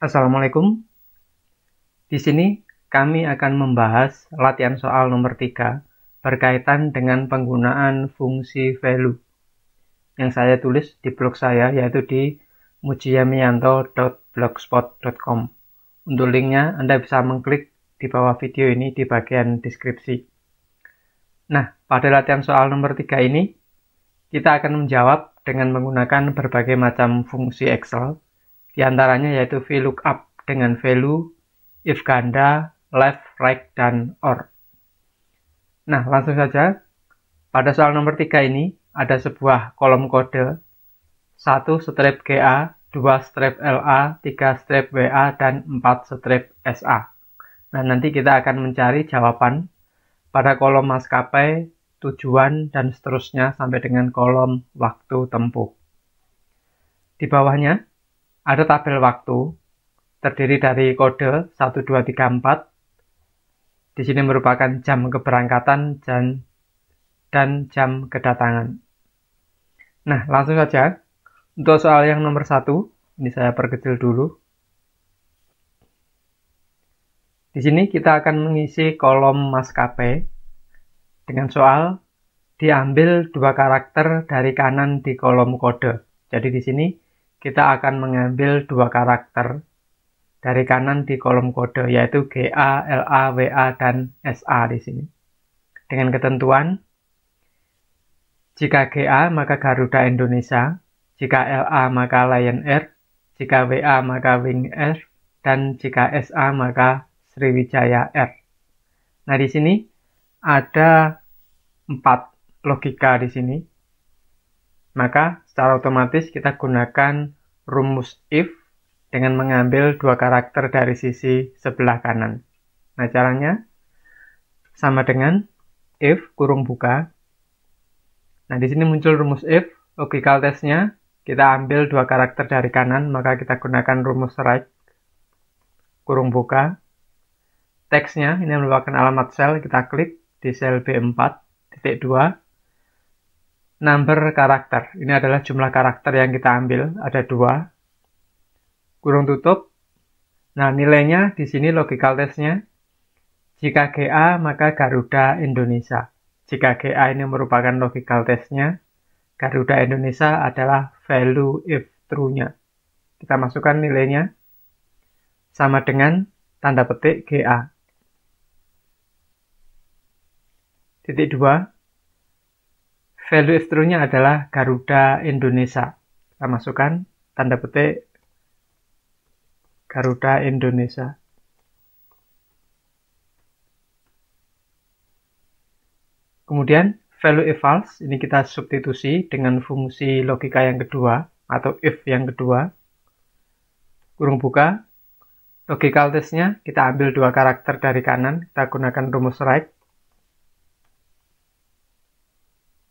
Assalamualaikum. Di sini kami akan membahas latihan soal nomor 3 berkaitan dengan penggunaan fungsi value yang saya tulis di blog saya, yaitu di mujiyamianto.blogspot.com. Untuk linknya Anda bisa mengklik di bawah video ini di bagian deskripsi. Nah, pada latihan soal nomor 3 ini kita akan menjawab dengan menggunakan berbagai macam fungsi Excel, di antaranya yaitu VLOOKUP dengan value, if ganda, left, right, dan or. Nah, langsung saja. Pada soal nomor 3 ini ada sebuah kolom kode 1 strip GA, 2 strip LA, 3 strip WA, dan 4 strip SA. Nah, nanti kita akan mencari jawaban pada kolom maskapai, tujuan, dan seterusnya sampai dengan kolom waktu tempuh. Di bawahnya ada tabel waktu terdiri dari kode 1, 2, 3, 4. Di sini merupakan jam keberangkatan dan jam kedatangan. Nah, langsung saja. Untuk soal yang nomor 1, ini saya perkecil dulu. Di sini kita akan mengisi kolom maskapai dengan soal diambil 2 karakter dari kanan di kolom kode. Jadi di sini kita akan mengambil 2 karakter dari kanan di kolom kode, yaitu GA, LA, WA, dan SA di sini. Dengan ketentuan, jika GA maka Garuda Indonesia, jika LA maka Lion Air, jika WA maka Wing Air, dan jika SA maka Sriwijaya Air. Nah, di sini ada 4 logika di sini. Maka secara otomatis kita gunakan rumus if dengan mengambil 2 karakter dari sisi sebelah kanan. Nah, caranya sama dengan if kurung buka. Nah, di sini muncul rumus if, logical test-nya kita ambil 2 karakter dari kanan, maka kita gunakan rumus right kurung buka. Teksnya ini merupakan alamat sel, kita klik di sel B4, titik 2. Number karakter, ini adalah jumlah karakter yang kita ambil, ada 2. Kurung tutup. Nah, nilainya di sini logical test-nya. Jika GA maka Garuda Indonesia. Jika GA ini merupakan logical test-nya, Garuda Indonesia adalah value if true-nya. Kita masukkan nilainya sama dengan tanda petik GA. Titik 2. Value if true-nya adalah Garuda Indonesia. Kita masukkan tanda petik Garuda Indonesia. Kemudian value if false, ini kita substitusi dengan fungsi logika yang kedua atau if yang kedua. Kurung buka. Logical test-nya kita ambil 2 karakter dari kanan, kita gunakan rumus right.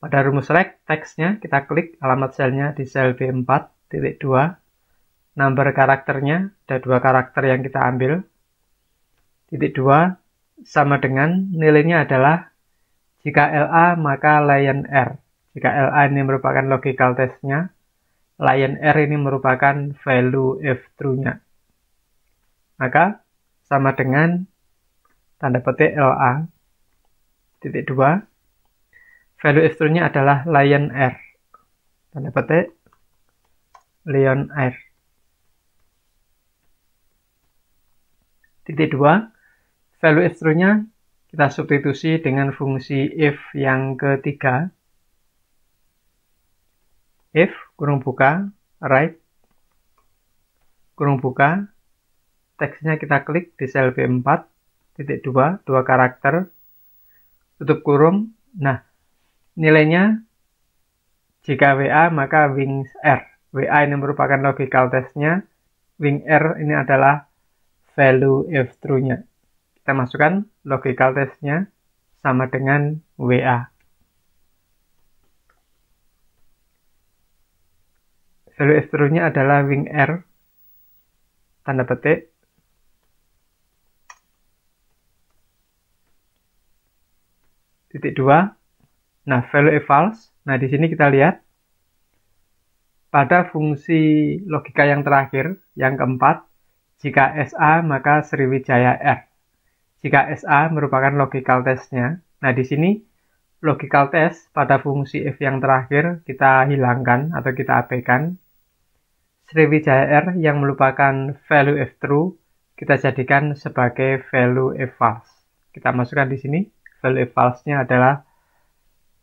Pada rumus right, teksnya kita klik alamat selnya di sel B4, titik 2. Number karakternya, ada 2 karakter yang kita ambil. Titik 2, sama dengan nilainya adalah jika LA maka Lion Air. Jika LA ini merupakan logical test-nya, Lion Air ini merupakan value if true-nya. Maka sama dengan tanda petik LA. Titik 2. Value if true-nya adalah Lion Air. Tanda petik Lion Air. Titik 2. Value if true-nya kita substitusi dengan fungsi if yang ketiga. If kurung buka right kurung buka. Teksnya kita klik di sel B4, titik 2, 2 karakter, tutup kurung. Nah, nilainya jika WA maka Wing Air. WA ini merupakan logical test-nya. Wing Air ini adalah value if true-nya. Kita masukkan logical test-nya sama dengan WA. Value if true-nya adalah Wing Air. Tanda petik. Titik 2. Nah, value if false. Nah, di sini kita lihat pada fungsi logika yang terakhir, yang keempat, Jika SA, maka Sriwijaya R. Jika SA merupakan logical test-nya. Nah, di sini logical test pada fungsi if yang terakhir kita hilangkan atau kita abaikan. Sriwijaya R yang merupakan value if true, kita jadikan sebagai value if false. Kita masukkan di sini, value if false-nya adalah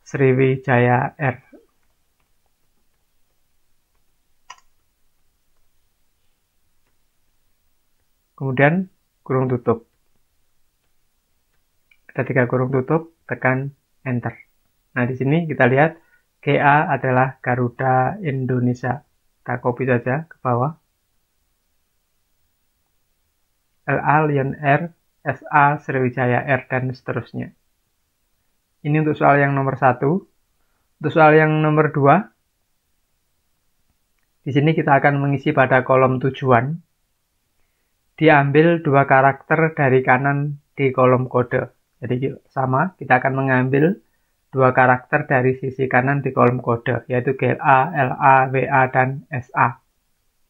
Sriwijaya R. Kemudian kurung tutup. Ketika kurung tutup, tekan enter. Nah, di sini kita lihat GA adalah Garuda Indonesia. Kita copy saja ke bawah. LA Lion Air, SA Sriwijaya Air, dan seterusnya. Ini untuk soal yang nomor 1. Untuk soal yang nomor 2, di sini kita akan mengisi pada kolom tujuan. Diambil 2 karakter dari kanan di kolom kode. Jadi sama, kita akan mengambil 2 karakter dari sisi kanan di kolom kode, yaitu GLA, LA, WA, dan SA.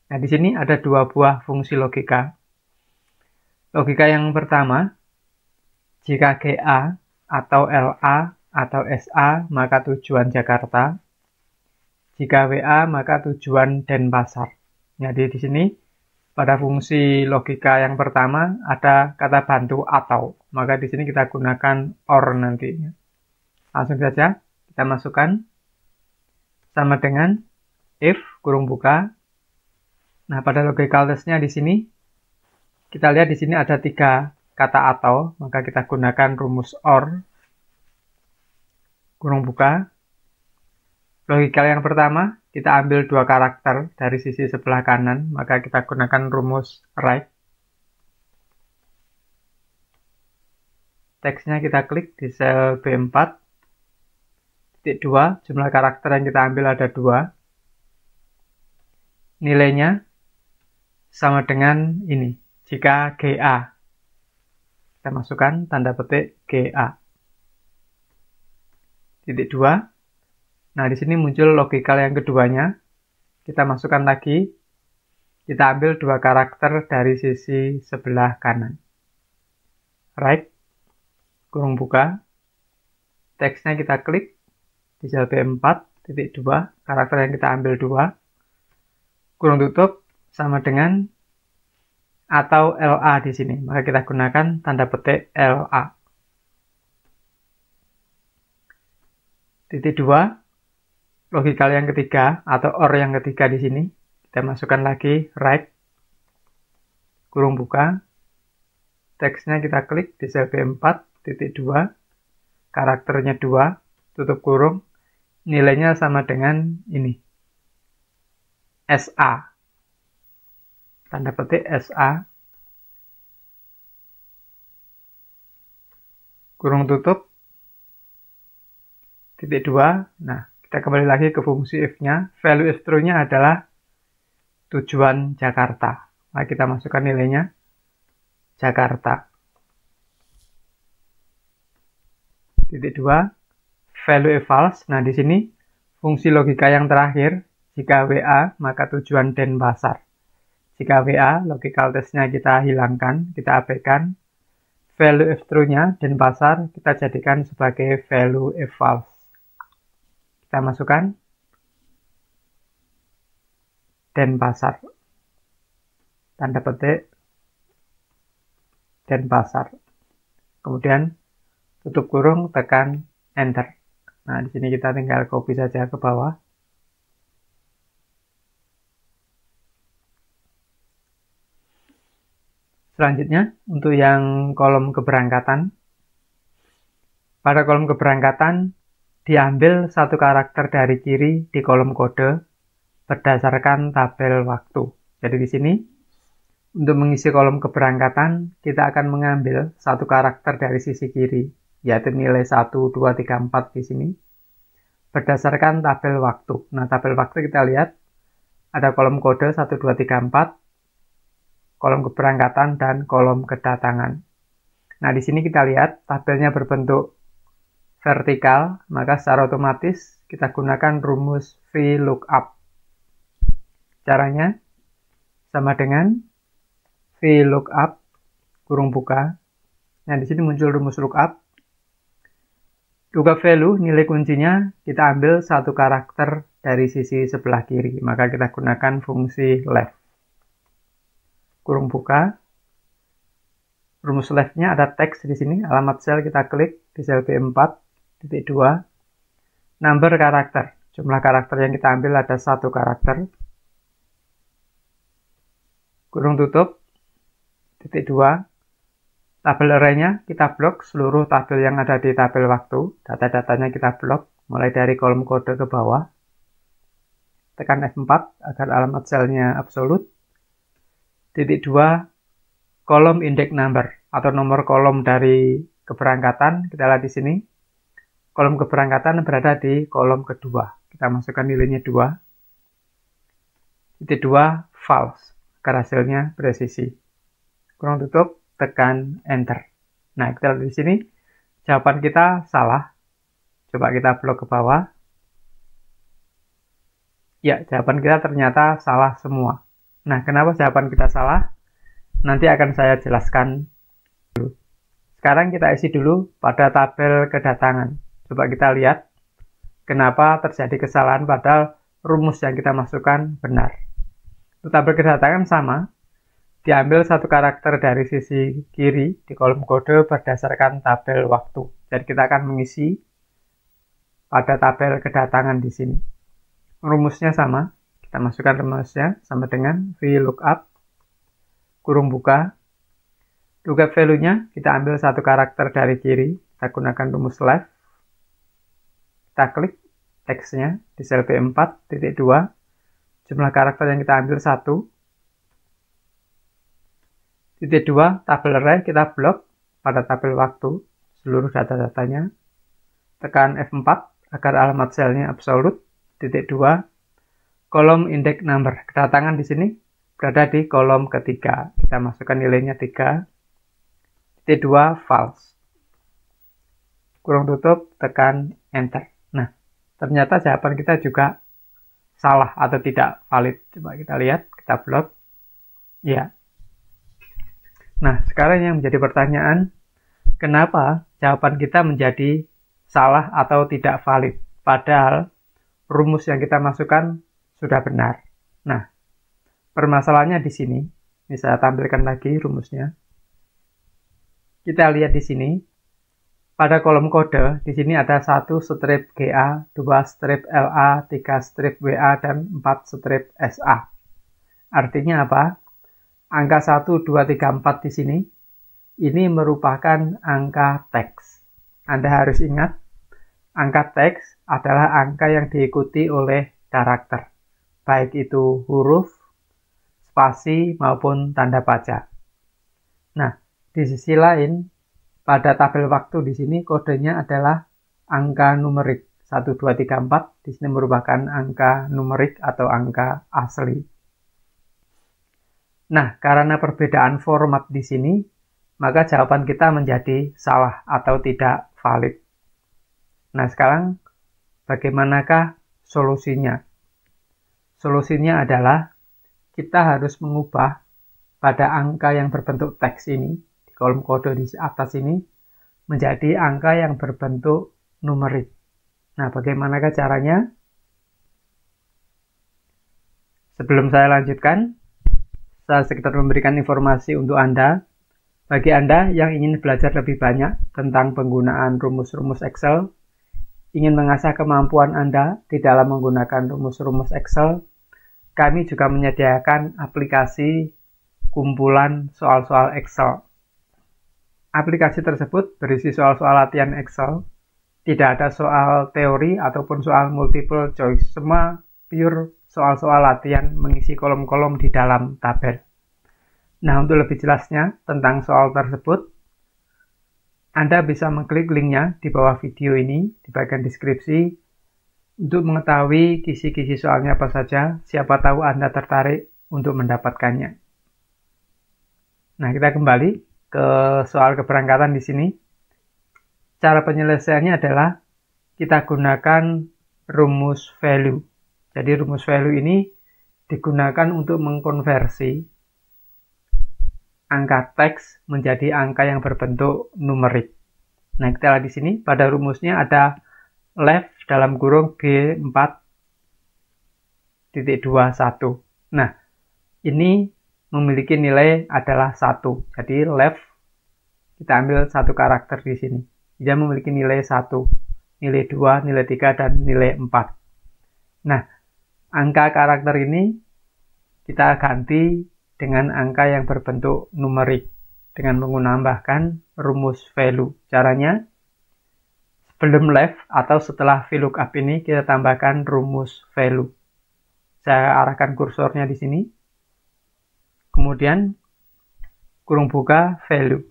Nah, di sini ada 2 buah fungsi logika. Logika yang pertama, jika GA atau LA atau SA, maka tujuan Jakarta. Jika WA, maka tujuan Denpasar. Jadi di sini pada fungsi logika yang pertama ada kata bantu atau, maka di sini kita gunakan or nantinya. Langsung saja kita masukkan sama dengan if kurung buka. Nah, pada logical test-nya di sini kita lihat di sini ada 3 kata atau, maka kita gunakan rumus or kurung buka. Logika yang pertama, kita ambil 2 karakter dari sisi sebelah kanan, maka kita gunakan rumus right. Teksnya kita klik di sel B4. Titik 2, jumlah karakter yang kita ambil ada 2. Nilainya sama dengan ini, jika GA. Kita masukkan tanda petik GA. Titik 2. Nah, di sini muncul logikal yang keduanya. Kita masukkan lagi. Kita ambil 2 karakter dari sisi sebelah kanan. Right. Kurung buka. Teksnya kita klik di sel B4. Titik 2. Karakter yang kita ambil 2. Kurung tutup sama dengan atau LA di sini. Maka kita gunakan tanda petik LA. Titik 2. Logikal yang ketiga atau or yang ketiga di sini, kita masukkan lagi right, kurung buka, teksnya kita klik di sel B4, titik 2, karakternya 2, tutup kurung, nilainya sama dengan ini, SA, tanda petik SA, kurung tutup, titik 2, nah, kita kembali lagi ke fungsi if-nya. Value if true-nya adalah tujuan Jakarta. Nah, kita masukkan nilainya Jakarta. Titik 2. Value if false. Nah, di sini fungsi logika yang terakhir. Jika WA, maka tujuan Denpasar. Jika WA, logical test-nya kita hilangkan, kita abaikan. Value if true-nya Denpasar kita jadikan sebagai value if false. Kita masukkan Denpasar. Tanda petik Denpasar. Kemudian tutup kurung, tekan enter. Nah, di sini kita tinggal copy saja ke bawah. Selanjutnya, untuk yang kolom keberangkatan. Pada kolom keberangkatan, diambil 1 karakter dari kiri di kolom kode berdasarkan tabel waktu. Jadi di sini, untuk mengisi kolom keberangkatan, kita akan mengambil 1 karakter dari sisi kiri, yaitu nilai 1, 2, 3, 4 di sini, berdasarkan tabel waktu. Nah, tabel waktu kita lihat, ada kolom kode 1, 2, 3, 4, kolom keberangkatan, dan kolom kedatangan. Nah, di sini kita lihat tabelnya berbentuk vertikal, maka secara otomatis kita gunakan rumus VLOOKUP. Caranya sama dengan VLOOKUP, kurung buka. Nah, di sini muncul rumus lookup. Lookup value, nilai kuncinya kita ambil satu karakter dari sisi sebelah kiri. Maka kita gunakan fungsi left. Kurung buka. Rumus left-nya ada teks di sini. Alamat sel kita klik di sel B4, titik 2. Number karakter. Jumlah karakter yang kita ambil ada satu karakter. Kurung tutup, titik 2. Tabel array-nya kita blok seluruh tabel yang ada di tabel waktu. Data-datanya kita blok mulai dari kolom kode ke bawah. Tekan F4 agar alamat selnya absolute. Titik 2, kolom index number atau nomor kolom dari keberangkatan. Kita lihat di sini. Kolom keberangkatan berada di kolom kedua. Kita masukkan nilainya 2. Titik 2, false agar hasilnya presisi. Kurung tutup. Tekan enter. Nah, kita lihat di sini jawaban kita salah. Coba kita blok ke bawah. Ya, jawaban kita ternyata salah semua. Nah, kenapa jawaban kita salah? Nanti akan saya jelaskan dulu. Sekarang kita isi dulu pada tabel kedatangan. Coba kita lihat kenapa terjadi kesalahan padahal rumus yang kita masukkan benar. Untuk tabel kedatangan sama. Diambil satu karakter dari sisi kiri di kolom kode berdasarkan tabel waktu. Jadi kita akan mengisi pada tabel kedatangan di sini. Rumusnya sama. Kita masukkan rumusnya sama dengan VLOOKUP, kurung buka. Lookup value-nya kita ambil satu karakter dari kiri. Kita gunakan rumus left. Kita klik teksnya di sel B4, titik 2. Jumlah karakter yang kita ambil 1. Titik 2, tabel array kita blok pada tabel waktu seluruh data-datanya. Tekan F4 agar alamat selnya absolute. Titik 2, kolom index number. Kedatangan di sini berada di kolom ketiga. Kita masukkan nilainya 3. Titik 2, false. Kurung tutup, tekan enter. Nah, ternyata jawaban kita juga salah atau tidak valid. Coba kita lihat, kita blok. Ya. Nah, sekarang yang menjadi pertanyaan, kenapa jawaban kita menjadi salah atau tidak valid? Padahal rumus yang kita masukkan sudah benar. Nah, permasalahannya di sini. Ini saya tampilkan lagi rumusnya. Kita lihat di sini. Pada kolom kode, di sini ada 1 strip GA, 2 strip LA, 3 strip WA, dan 4 strip SA. Artinya apa? Angka 1, 2, 3, 4 di sini, ini merupakan angka teks. Anda harus ingat, angka teks adalah angka yang diikuti oleh karakter, baik itu huruf, spasi, maupun tanda baca. Nah, di sisi lain, pada tabel waktu di sini kodenya adalah angka numerik. 1, 2, 3, 4 di sini merupakan angka numerik atau angka asli. Nah, karena perbedaan format di sini, maka jawaban kita menjadi salah atau tidak valid. Nah, sekarang bagaimanakah solusinya? Solusinya adalah kita harus mengubah pada angka yang berbentuk teks ini, di kolom kode di atas ini, menjadi angka yang berbentuk numerik. Nah, bagaimanakah caranya? Sebelum saya lanjutkan, saya sekedar memberikan informasi untuk Anda. Bagi Anda yang ingin belajar lebih banyak tentang penggunaan rumus-rumus Excel, ingin mengasah kemampuan Anda di dalam menggunakan rumus-rumus Excel, kami juga menyediakan aplikasi kumpulan soal-soal Excel. Aplikasi tersebut berisi soal-soal latihan Excel, tidak ada soal teori ataupun soal multiple choice, semua pure soal-soal latihan mengisi kolom-kolom di dalam tabel. Nah, untuk lebih jelasnya tentang soal tersebut, Anda bisa mengklik linknya di bawah video ini, di bagian deskripsi, untuk mengetahui kisi-kisi soalnya apa saja, siapa tahu Anda tertarik untuk mendapatkannya. Nah, kita kembali ke soal keberangkatan di sini. Cara penyelesaiannya adalah kita gunakan rumus value. Jadi rumus value ini digunakan untuk mengkonversi angka teks menjadi angka yang berbentuk numerik. Nah, kita lihat di sini pada rumusnya ada left dalam kurung B4.21. Nah, ini memiliki nilai adalah 1. Jadi left kita ambil satu karakter di sini. Dia memiliki nilai 1, nilai 2, nilai 3, dan nilai 4. Nah, angka karakter ini kita ganti dengan angka yang berbentuk numerik dengan menambahkan rumus value. Caranya, sebelum left atau setelah VLOOKUP ini kita tambahkan rumus value. Saya arahkan kursornya di sini. Kemudian kurung buka value.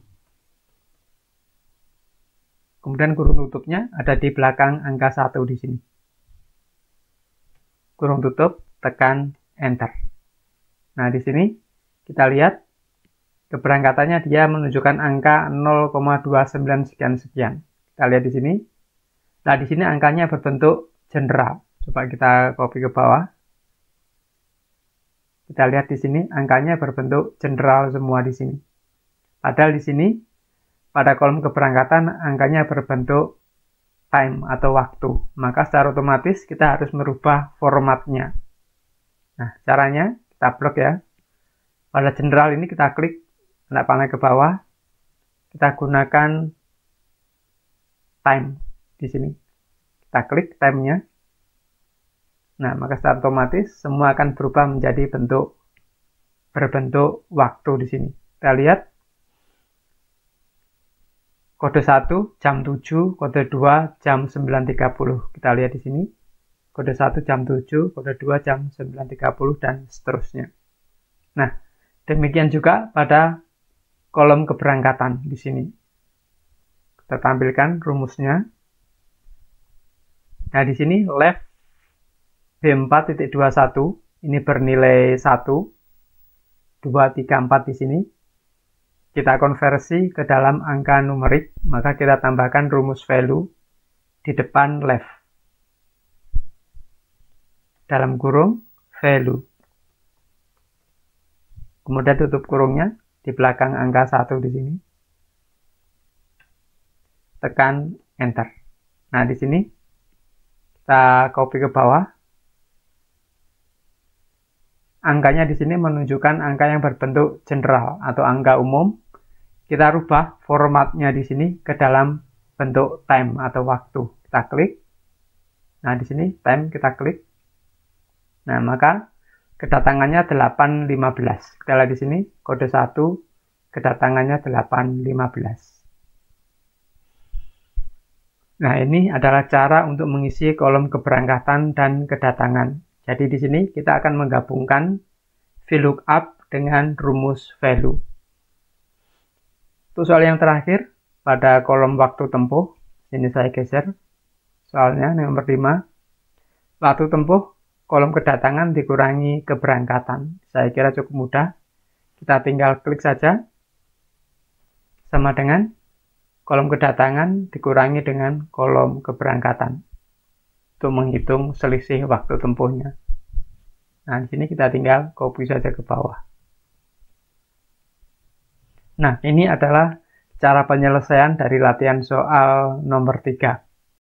Kemudian kurung tutupnya ada di belakang angka 1 di sini. Kurung tutup, tekan enter. Nah, di sini kita lihat keberangkatannya dia menunjukkan angka 0,29 sekian-sekian. Kita lihat di sini. Nah, di sini angkanya berbentuk general. Coba kita copy ke bawah. Kita lihat di sini angkanya berbentuk general semua di sini. Padahal di sini pada kolom keberangkatan angkanya berbentuk time atau waktu. Maka secara otomatis kita harus merubah formatnya. Nah, caranya kita blok ya. Pada general ini kita klik tanda panah ke bawah. Kita gunakan time di sini. Kita klik time-nya. Nah, maka secara otomatis semua akan berubah menjadi berbentuk waktu di sini. Kita lihat kode 1 jam 7, kode 2 jam 9.30. Kita lihat di sini. Kode 1 jam 7, kode 2 jam 9.30 dan seterusnya. Nah, demikian juga pada kolom keberangkatan di sini. Kita tampilkan rumusnya. Nah, di sini left B4.21 ini bernilai 1, 2, 3, 4 di sini. Kita konversi ke dalam angka numerik, maka kita tambahkan rumus value di depan left. Dalam kurung value. Kemudian tutup kurungnya di belakang angka 1 di sini. Tekan enter. Nah, di sini kita copy ke bawah. Angkanya di sini menunjukkan angka yang berbentuk general atau angka umum. Kita rubah formatnya di sini ke dalam bentuk time atau waktu. Kita klik. Nah, di sini time kita klik. Nah, maka kedatangannya 8.15. Kita lihat di sini kode 1 kedatangannya 8.15. Nah, ini adalah cara untuk mengisi kolom keberangkatan dan kedatangan. Jadi di sini kita akan menggabungkan VLOOKUP dengan rumus value. Untuk soal yang terakhir pada kolom waktu tempuh, ini saya geser soalnya nomor 5. Waktu tempuh kolom kedatangan dikurangi keberangkatan. Saya kira cukup mudah. Kita tinggal klik saja. Sama dengan kolom kedatangan dikurangi dengan kolom keberangkatan. Untuk menghitung selisih waktu tempuhnya. Nah, di sini kita tinggal copy saja ke bawah. Nah, ini adalah cara penyelesaian dari latihan soal nomor 3.